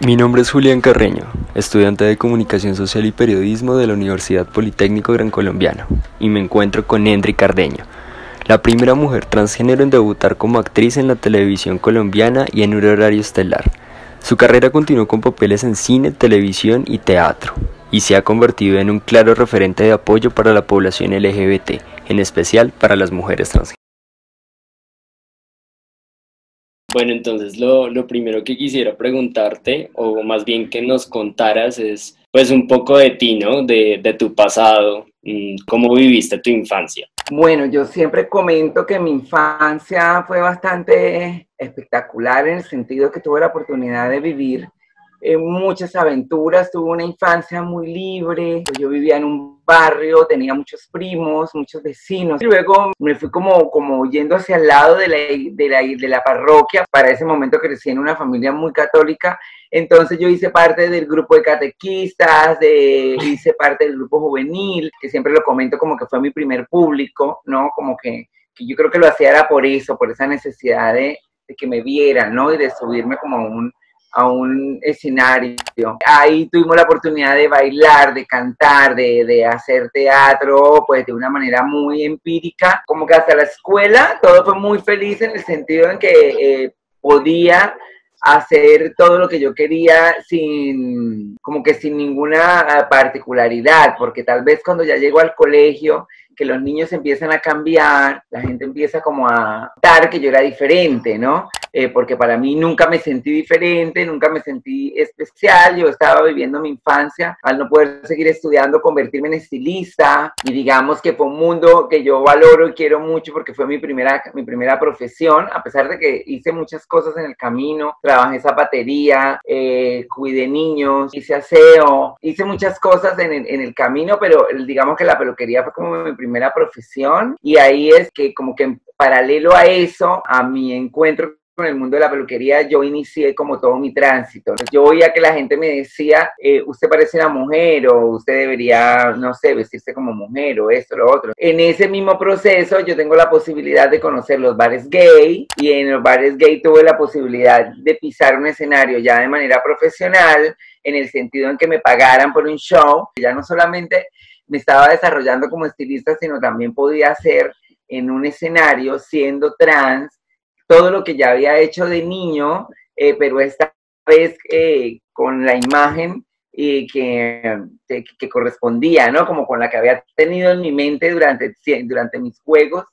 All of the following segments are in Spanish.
Mi nombre es Julián Carreño, estudiante de Comunicación Social y Periodismo de la Universidad Politécnico Gran Colombiano, y me encuentro con Endry Cardeño, la primera mujer transgénero en debutar como actriz en la televisión colombiana y en un horario estelar. Su carrera continuó con papeles en cine, televisión y teatro, y se ha convertido en un claro referente de apoyo para la población LGBT, en especial para las mujeres transgénero. Bueno, entonces lo primero que quisiera preguntarte, o más bien que nos contaras, es pues un poco de ti, ¿no? De tu pasado, cómo viviste tu infancia. Bueno, yo siempre comento que mi infancia fue bastante espectacular en el sentido que tuve la oportunidad de vivir muchas aventuras, tuve una infancia muy libre, yo vivía en un barrio, tenía muchos primos, muchos vecinos, y luego me fui como yendo hacia el lado de la parroquia. Para ese momento crecí en una familia muy católica, entonces yo hice parte del grupo de catequistas, hice parte del grupo juvenil, que siempre lo comento como que fue mi primer público, ¿no? Como que yo creo que lo hacía era por eso, por esa necesidad de que me vieran, ¿no? Y de subirme como a un escenario. Ahí tuvimos la oportunidad de bailar, de cantar, de hacer teatro, pues de una manera muy empírica. Como que hasta la escuela todo fue muy feliz en el sentido en que podía hacer todo lo que yo quería como que sin ninguna particularidad, porque tal vez cuando ya llego al colegio, que los niños empiezan a cambiar, la gente empieza como a dar que yo era diferente, ¿no? Porque para mí nunca me sentí diferente, nunca me sentí especial, yo estaba viviendo mi infancia, al no poder seguir estudiando, convertirme en estilista, y digamos que fue un mundo que yo valoro y quiero mucho porque fue mi primera profesión, a pesar de que hice muchas cosas en el camino, trabajé zapatería, cuidé niños, hice aseo, hice muchas cosas en el camino, pero digamos que la peluquería fue como mi primera profesión, y ahí es que como que en paralelo a eso, a mi encuentro con el mundo de la peluquería, yo inicié como todo mi tránsito. Yo oía que la gente me decía, usted parece una mujer, o usted debería, no sé, vestirse como mujer, o esto, lo otro. En ese mismo proceso, yo tengo la posibilidad de conocer los bares gay, y en los bares gay tuve la posibilidad de pisar un escenario ya de manera profesional, en el sentido en que me pagaran por un show. Ya no solamente me estaba desarrollando como estilista, sino también podía hacer en un escenario, siendo trans, todo lo que ya había hecho de niño, pero esta vez con la imagen que correspondía, ¿no? Como con la que había tenido en mi mente durante mis juegos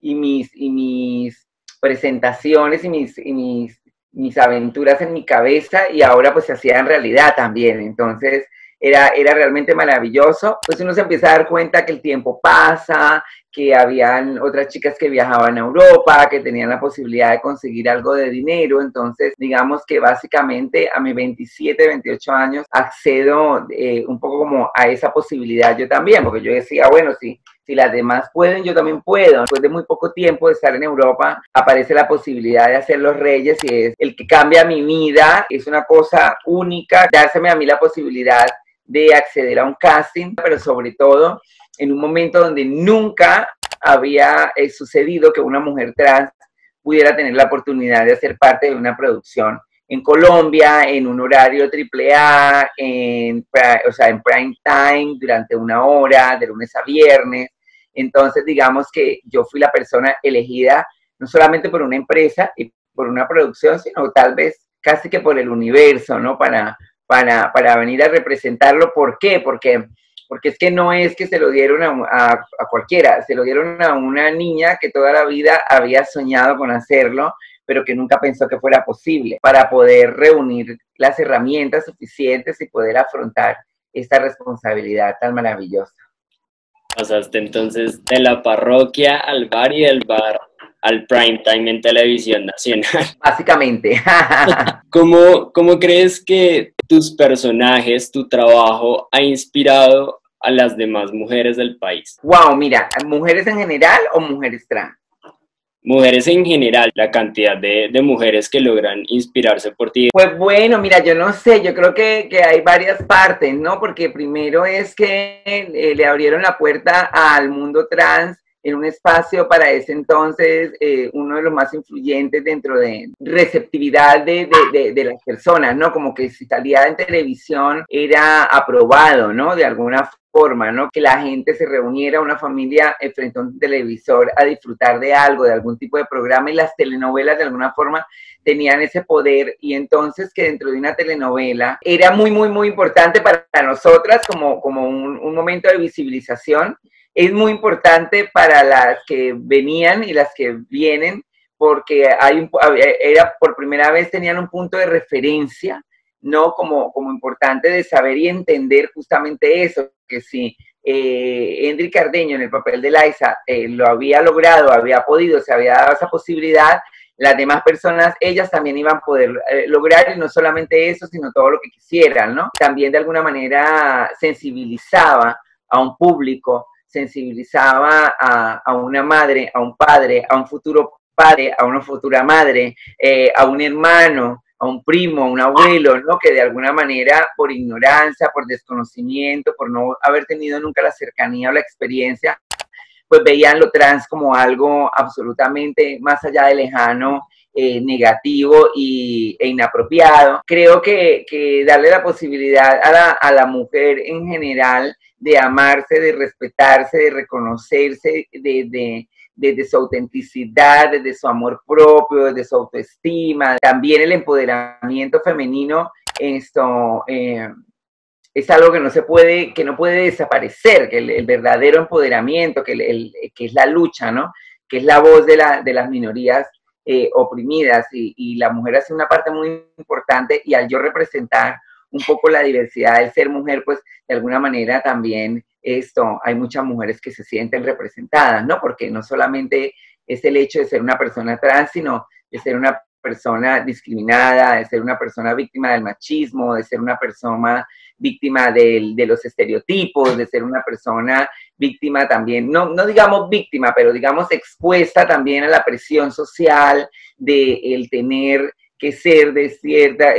y mis presentaciones y mis aventuras en mi cabeza, y ahora pues se hacían realidad también. Entonces era realmente maravilloso. Pues uno se empieza a dar cuenta que el tiempo pasa, que habían otras chicas que viajaban a Europa, que tenían la posibilidad de conseguir algo de dinero. Entonces, digamos que básicamente a mis 27, 28 años accedo un poco como a esa posibilidad yo también, porque yo decía, bueno, si las demás pueden, yo también puedo. Después de muy poco tiempo de estar en Europa, aparece la posibilidad de hacer Los Reyes, y es el que cambia mi vida. Es una cosa única, dárseme a mí la posibilidad de acceder a un casting, pero sobre todo en un momento donde nunca había sucedido que una mujer trans pudiera tener la oportunidad de hacer parte de una producción en Colombia, en un horario AAA, o sea, en prime time, durante una hora, de lunes a viernes. Entonces, digamos que yo fui la persona elegida, no solamente por una empresa y por una producción, sino tal vez casi que por el universo, ¿no? Para venir a representarlo. ¿Por qué? Porque es que no es que se lo dieron a cualquiera, se lo dieron a una niña que toda la vida había soñado con hacerlo, pero que nunca pensó que fuera posible, para poder reunir las herramientas suficientes y poder afrontar esta responsabilidad tan maravillosa. Pasaste entonces de la parroquia al bar y del bar al prime time en televisión nacional. Básicamente. ¿Cómo crees que tus personajes, tu trabajo ha inspirado a las demás mujeres del país? Wow, mira, ¿mujeres en general o mujeres trans? Mujeres en general, la cantidad de mujeres que logran inspirarse por ti. Pues bueno, mira, yo no sé, yo creo que hay varias partes, ¿no? Porque primero es que le abrieron la puerta al mundo trans en un espacio para ese entonces uno de los más influyentes dentro de receptividad de las personas, ¿no? Como que si salía en televisión era aprobado, ¿no? De alguna forma, ¿no? Que la gente se reuniera, una familia frente a un televisor a disfrutar de algo, de algún tipo de programa, y las telenovelas de alguna forma tenían ese poder, y entonces que dentro de una telenovela era muy, muy, muy importante para nosotras como un momento de visibilización. Es muy importante para las que venían y las que vienen, porque era por primera vez tenían un punto de referencia, ¿no? Como importante de saber y entender justamente eso, que si Endri Cardeño en el papel de Liza lo había logrado, había podido, se había dado esa posibilidad, las demás personas, ellas también iban a poder lograr, y no solamente eso, sino todo lo que quisieran, ¿no? También de alguna manera sensibilizaba a un público, sensibilizaba a una madre, a un padre, a un futuro padre, a una futura madre, a un hermano, a un primo, a un abuelo, ¿no? Que de alguna manera, por ignorancia, por desconocimiento, por no haber tenido nunca la cercanía o la experiencia, pues veían lo trans como algo absolutamente más allá de lejano, negativo e inapropiado. Creo que darle la posibilidad a la mujer en general de amarse, de respetarse, de reconocerse, desde su autenticidad, desde su amor propio, desde su autoestima, también el empoderamiento femenino, esto es algo que no puede desaparecer, que el verdadero empoderamiento, que es la lucha, ¿no? Que es la voz de las minorías oprimidas, y la mujer hace una parte muy importante, y al yo representar un poco la diversidad del ser mujer, pues de alguna manera también hay muchas mujeres que se sienten representadas, ¿no? Porque no solamente es el hecho de ser una persona trans, sino de ser una persona discriminada, de ser una persona víctima del machismo, de ser una persona víctima de los estereotipos, de ser una persona víctima también, no digamos víctima, pero digamos expuesta también a la presión social de el tener que ser de cierta,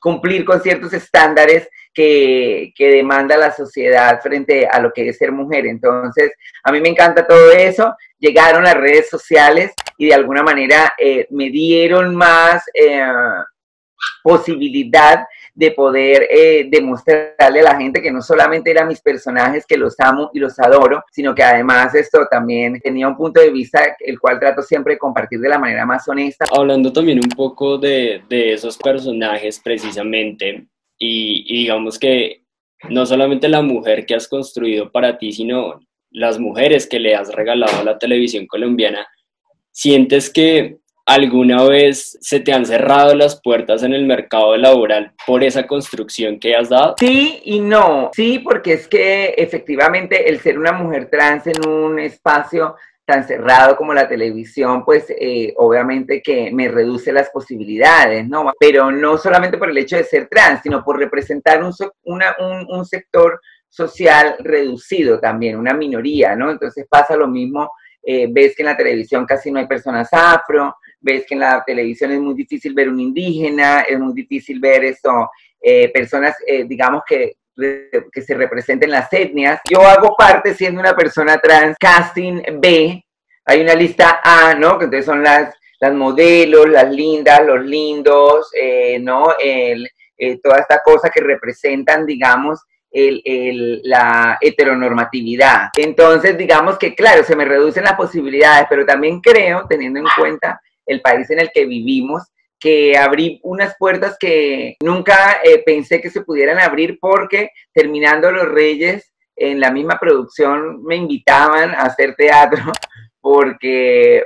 cumplir con ciertos estándares que demanda la sociedad frente a lo que es ser mujer. Entonces, a mí me encanta todo eso. Llegaron las redes sociales y de alguna manera me dieron más posibilidad de poder demostrarle a la gente que no solamente eran mis personajes, que los amo y los adoro, sino que además esto también tenía un punto de vista el cual trato siempre de compartir de la manera más honesta. Hablando también un poco de esos personajes precisamente, y digamos que no solamente la mujer que has construido para ti, sino las mujeres que le has regalado a la televisión colombiana, ¿sientes que alguna vez se te han cerrado las puertas en el mercado laboral por esa construcción que has dado? Sí y no. Sí, porque es que efectivamente el ser una mujer trans en un espacio tan cerrado como la televisión, pues obviamente que me reduce las posibilidades, ¿no? Pero no solamente por el hecho de ser trans, sino por representar un sector social reducido también, una minoría, ¿no? Entonces pasa lo mismo, ves que en la televisión casi no hay personas afro, ves que en la televisión es muy difícil ver un indígena, es muy difícil ver eso, personas, digamos que se representen las etnias. Yo hago parte, siendo una persona trans, casting B, hay una lista A, ¿no? Que entonces son las modelos, las lindas, los lindos, ¿no? Toda esta cosa que representan, digamos, la heteronormatividad. Entonces, digamos que, claro, se me reducen las posibilidades, pero también creo, teniendo en cuenta el país en el que vivimos, que abrí unas puertas que nunca pensé que se pudieran abrir, porque terminando Los Reyes, en la misma producción me invitaban a hacer teatro, porque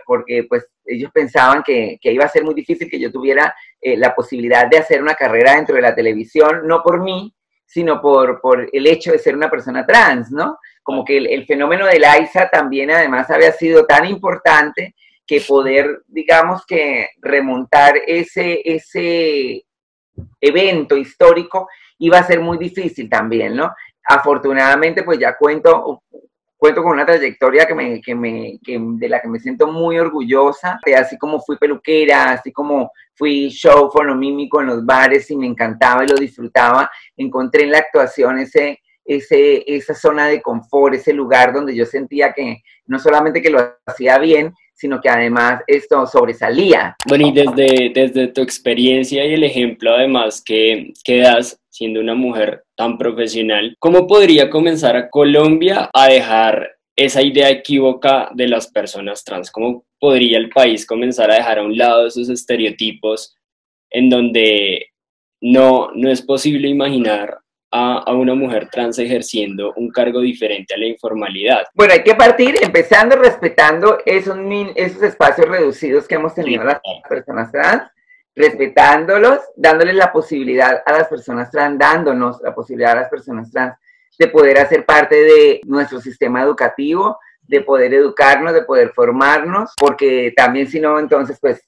pues ellos pensaban que iba a ser muy difícil que yo tuviera la posibilidad de hacer una carrera dentro de la televisión, no por mí, sino por el hecho de ser una persona trans, ¿no? Como que el fenómeno de Liza también además había sido tan importante que poder, digamos que remontar ese evento histórico iba a ser muy difícil también, ¿no? Afortunadamente, pues ya cuento con una trayectoria de la que me siento muy orgullosa, así como fui peluquera, así como fui show fonomímico en los bares y me encantaba y lo disfrutaba, encontré en la actuación esa zona de confort, ese lugar donde yo sentía que no solamente que lo hacía bien, sino que además esto sobresalía. Bueno, y desde tu experiencia y el ejemplo además que das siendo una mujer tan profesional, ¿cómo podría comenzar a Colombia a dejar esa idea equívoca de las personas trans? ¿Cómo podría el país comenzar a dejar a un lado esos estereotipos en donde no es posible imaginar a una mujer trans ejerciendo un cargo diferente a la informalidad? Bueno, hay que partir empezando respetando esos espacios reducidos que hemos tenido Sí, las total. personas trans, respetándolos, dándoles la posibilidad a las personas trans, dándonos la posibilidad a las personas trans de poder hacer parte de nuestro sistema educativo, de poder educarnos, de poder formarnos, porque también si no, entonces pues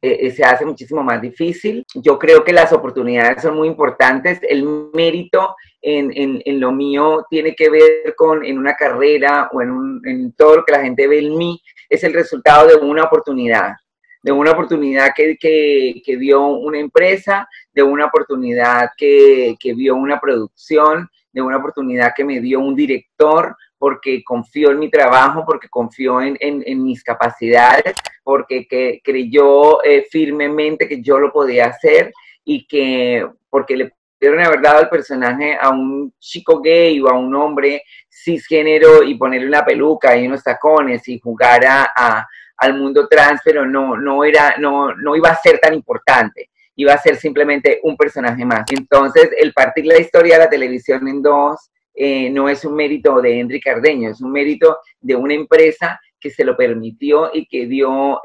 se hace muchísimo más difícil. Yo creo que las oportunidades son muy importantes. El mérito en lo mío tiene que ver con en una carrera o en todo lo que la gente ve en mí, es el resultado de una oportunidad que dio una empresa, de una oportunidad que vio una producción, de una oportunidad que me dio un director, porque confió en mi trabajo, porque confió en mis capacidades, porque creyó firmemente que yo lo podía hacer y que porque le pudieron haber dado el personaje a un chico gay o a un hombre cisgénero y ponerle una peluca y unos tacones y jugar al mundo trans, pero no iba a ser tan importante, iba a ser simplemente un personaje más. Entonces, el partir la historia de la televisión en dos no es un mérito de Endri Cardeño, es un mérito de una empresa que se lo permitió y que dio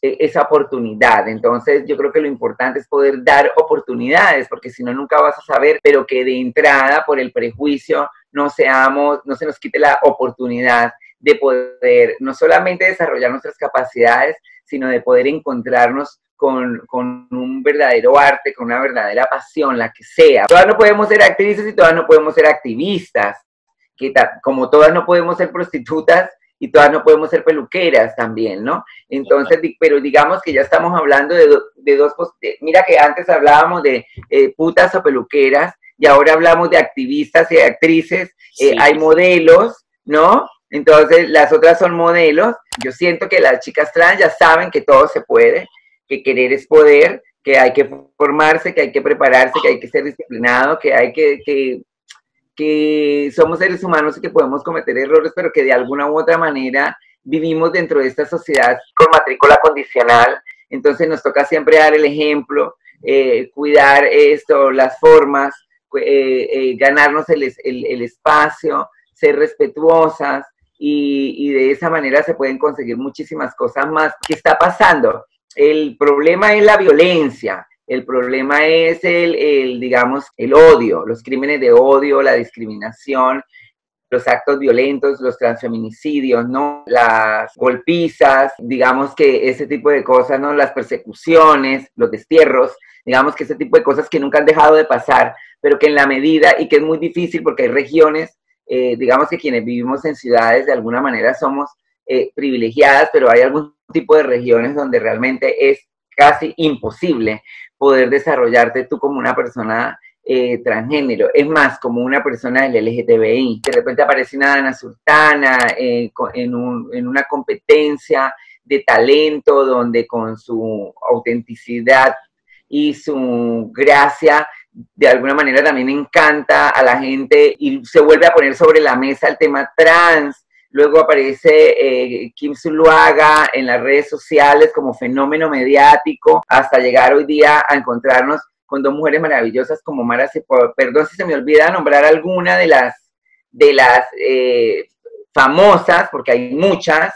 esa oportunidad. Entonces, yo creo que lo importante es poder dar oportunidades, porque si no, nunca vas a saber, pero que de entrada, por el prejuicio, no se nos quite la oportunidad de poder no solamente desarrollar nuestras capacidades, sino de poder encontrarnos con un verdadero arte, con una verdadera pasión, la que sea. Todas no podemos ser actrices y todas no podemos ser activistas, como todas no podemos ser prostitutas y todas no podemos ser peluqueras también, ¿no? Entonces, pero digamos que ya estamos hablando de dos, mira que antes hablábamos de putas o peluqueras y ahora hablamos de activistas y actrices, Sí, hay modelos, ¿no? Entonces, las otras son modelos. Yo siento que las chicas trans ya saben que todo se puede, que querer es poder, que hay que formarse, que hay que prepararse, que hay que ser disciplinado, que hay que somos seres humanos y que podemos cometer errores, pero que de alguna u otra manera vivimos dentro de esta sociedad con matrícula condicional. Entonces nos toca siempre dar el ejemplo, cuidar esto, las formas, ganarnos el espacio, ser respetuosas y de esa manera se pueden conseguir muchísimas cosas más. ¿Qué está pasando? El problema es la violencia, el problema es digamos, el odio, los crímenes de odio, la discriminación, los actos violentos, los transfeminicidios, ¿no? Las golpizas, digamos que ese tipo de cosas, ¿no? Las persecuciones, los destierros, digamos que ese tipo de cosas que nunca han dejado de pasar, pero que en la medida, y que es muy difícil porque hay regiones, digamos que quienes vivimos en ciudades de alguna manera somos privilegiadas, pero hay algún tipo de regiones donde realmente es casi imposible poder desarrollarte tú como una persona transgénero, es más, como una persona del LGTBI. De repente aparece una Ana Sultana en una competencia de talento donde con su autenticidad y su gracia de alguna manera también encanta a la gente y se vuelve a poner sobre la mesa el tema trans. Luego aparece Kim Zuluaga en las redes sociales como fenómeno mediático, hasta llegar hoy día a encontrarnos con dos mujeres maravillosas como Mara Cepeda. Perdón si se me olvida nombrar alguna de las famosas, porque hay muchas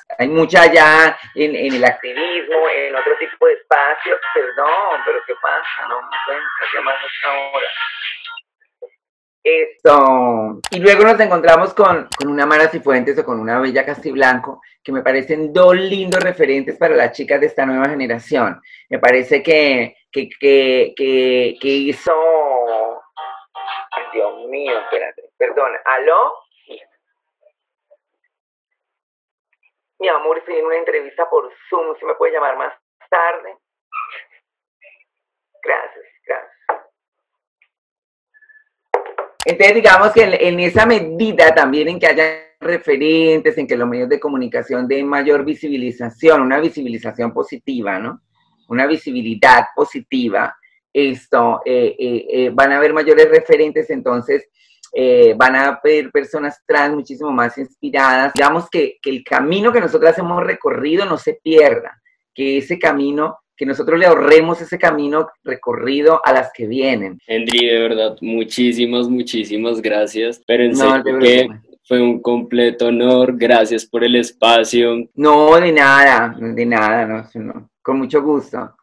ya en el activismo, en otro tipo de espacios. Perdón, pero ¿qué pasa? No me pueden estar llamando hasta ahora. Esto. Y luego nos encontramos con una Mara Cifuentes o con una Bella Castiblanco, que me parecen dos lindos referentes para las chicas de esta nueva generación. Me parece que hizo... Ay, Dios mío, espérate. Perdón, ¿aló? Mi amor, estoy en una entrevista por Zoom. ¿Se me puede llamar más tarde? Gracias, gracias. Entonces, digamos que en esa medida también en que haya referentes, en que los medios de comunicación den mayor visibilización, una visibilización positiva, ¿no? Una visibilidad positiva, van a haber mayores referentes, entonces van a haber personas trans muchísimo más inspiradas. Digamos que el camino que nosotras hemos recorrido no se pierda, que ese camino, que nosotros le ahorremos ese camino recorrido a las que vienen. Henry, de verdad, muchísimas gracias, pero en No, serio que fue un completo honor, gracias por el espacio. No, de nada, no, con mucho gusto.